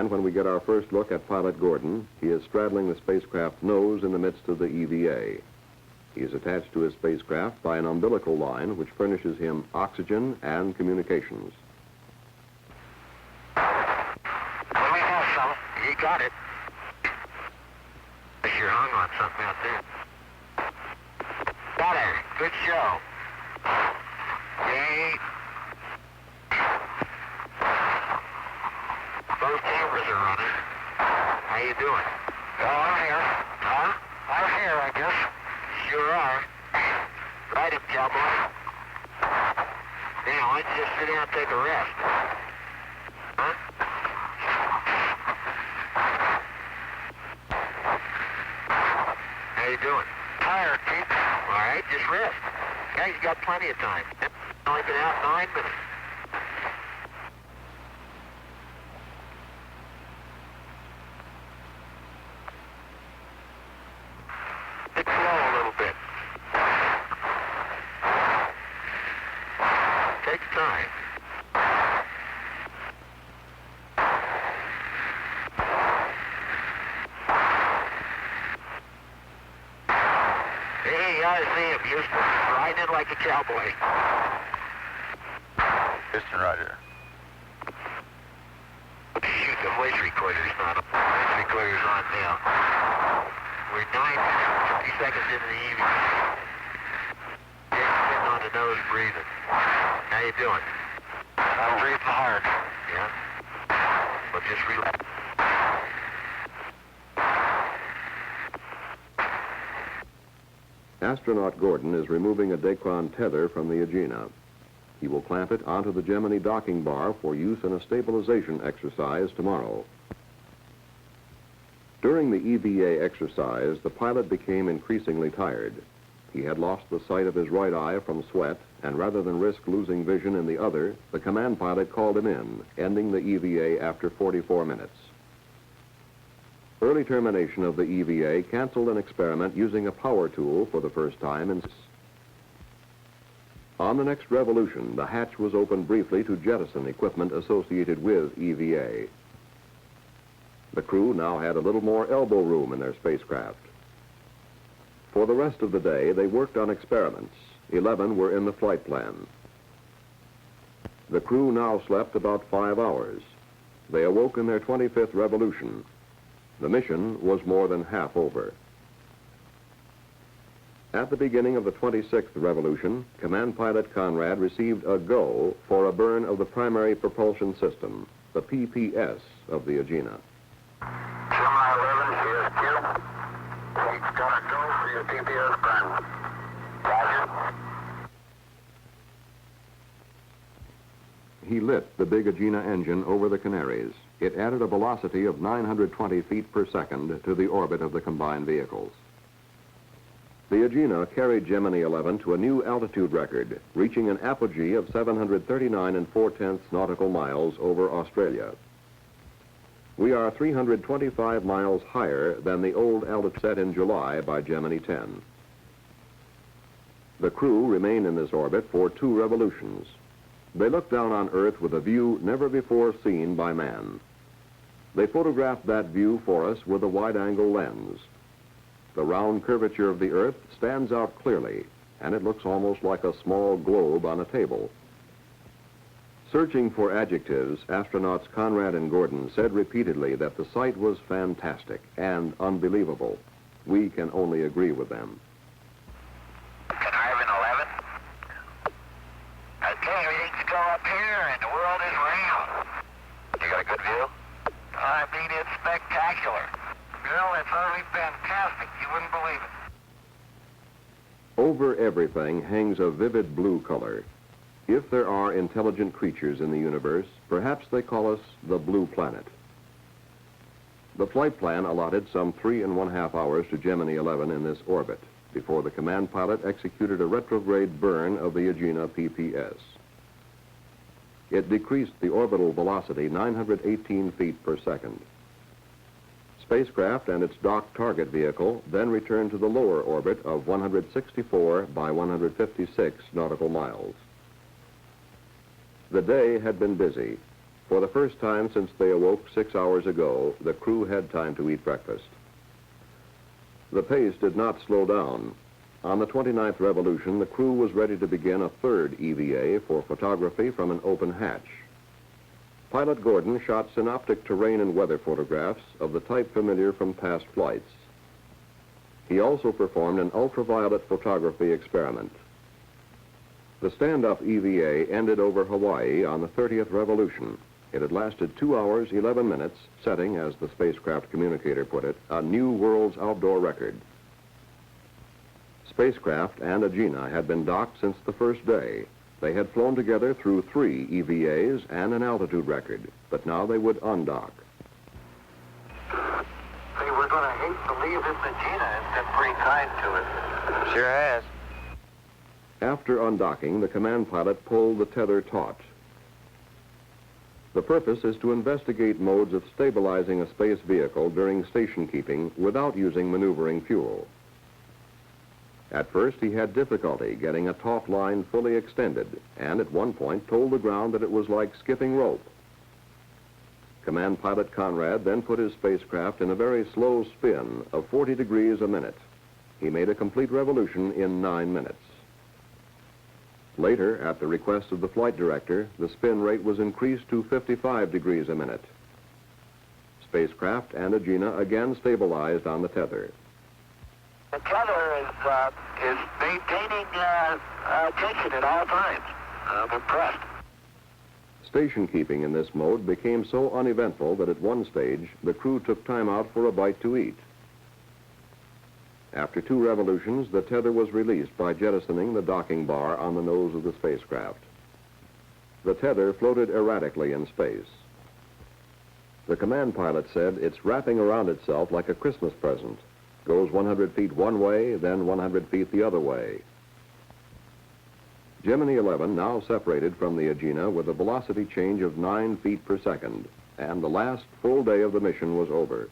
And when we get our first look at Pilot Gordon, he is straddling the spacecraft nose in the midst of the EVA. He is attached to his spacecraft by an umbilical line which furnishes him oxygen and communications. Let me have some. You got it. You're hung on something out there. Got it. Good show. Yay. Both cameras are running. How you doing? Oh, I'm here. Huh? I'm here, I guess. Sure are. Right up, cowboy. Now, why don't you just sit down and take a rest? Huh? How you doing? Tired, Pete. All right, just rest. Yeah, you got plenty of time. Only been out 9 minutes. It's slow a little bit. Takes time. Hey, you ought to see him. He's riding it like a cowboy. Houston, roger. Shoot, the voice recorder's not on. Voice recorder's on now. We're 9 minutes, 50 seconds into the evening. Jake's sitting on the nose breathing. How you doing? I'm breathing hard. Yeah? Well, just relax. Astronaut Gordon is removing a Dacron tether from the Agena. He will clamp it onto the Gemini docking bar for use in a stabilization exercise tomorrow. During the EVA exercise, the pilot became increasingly tired. He had lost the sight of his right eye from sweat, and rather than risk losing vision in the other, the command pilot called him in, ending the EVA after 44 minutes. Early termination of the EVA canceled an experiment using a power tool for the first time in... On the next revolution, the hatch was opened briefly to jettison equipment associated with EVA. The crew now had a little more elbow room in their spacecraft. For the rest of the day, they worked on experiments. 11 were in the flight plan. The crew now slept about 5 hours. They awoke in their 25th revolution. The mission was more than half over. At the beginning of the 26th revolution, Command Pilot Conrad received a go for a burn of the primary propulsion system, the PPS of the Agena. Gemini 11, here's Q. He's got a go for your PPS burn. Roger. He lit the big Agena engine over the Canaries. It added a velocity of 920 feet per second to the orbit of the combined vehicles. The Agena carried Gemini 11 to a new altitude record, reaching an apogee of 739 4/10 nautical miles over Australia. We are 325 miles higher than the old altitude set in July by Gemini 10. The crew remained in this orbit for 2 revolutions. They looked down on Earth with a view never before seen by man. They photographed that view for us with a wide-angle lens. The round curvature of the Earth stands out clearly, and it looks almost like a small globe on a table. Searching for adjectives, astronauts Conrad and Gordon said repeatedly that the sight was fantastic and unbelievable. We can only agree with them. Conarvin 11. Okay, everything's go up here and the world is round. You got a good view? I mean, it's spectacular. Bill, it's utterly fantastic. You wouldn't believe it. Over everything hangs a vivid blue color. If there are intelligent creatures in the universe, perhaps they call us the blue planet. The flight plan allotted some 3½ hours to Gemini 11 in this orbit before the command pilot executed a retrograde burn of the Agena PPS. It decreased the orbital velocity 918 feet per second. Spacecraft and its docked target vehicle then returned to the lower orbit of 164 by 156 nautical miles. The day had been busy. For the first time since they awoke 6 hours ago, the crew had time to eat breakfast. The pace did not slow down. On the 29th revolution, the crew was ready to begin a third EVA for photography from an open hatch. Pilot Gordon shot synoptic terrain and weather photographs of the type familiar from past flights. He also performed an ultraviolet photography experiment. The stand-up EVA ended over Hawaii on the 30th revolution. It had lasted 2 hours, 11 minutes, setting, as the spacecraft communicator put it, a new world's outdoor record. Spacecraft and Agena had been docked since the first day. They had flown together through 3 EVAs and an altitude record, but now they would undock. Say, we're going to hate to leave this Agena. It's been pretty kind to us. Sure has. After undocking, the command pilot pulled the tether taut. The purpose is to investigate modes of stabilizing a space vehicle during station keeping without using maneuvering fuel. At first, he had difficulty getting a taut line fully extended, and at one point told the ground that it was like skipping rope. Command pilot Conrad then put his spacecraft in a very slow spin of 40 degrees a minute. He made a complete revolution in 9 minutes. Later, at the request of the flight director, the spin rate was increased to 55 degrees a minute. Spacecraft and Agena again stabilized on the tether. The tether is maintaining tension at all times. I'm impressed. Station keeping in this mode became so uneventful that at one stage, the crew took time out for a bite to eat. After 2 revolutions, the tether was released by jettisoning the docking bar on the nose of the spacecraft. The tether floated erratically in space. The command pilot said it's wrapping around itself like a Christmas present. Goes 100 feet one way, then 100 feet the other way. Gemini 11 now separated from the Agena with a velocity change of 9 feet per second, and the last full day of the mission was over.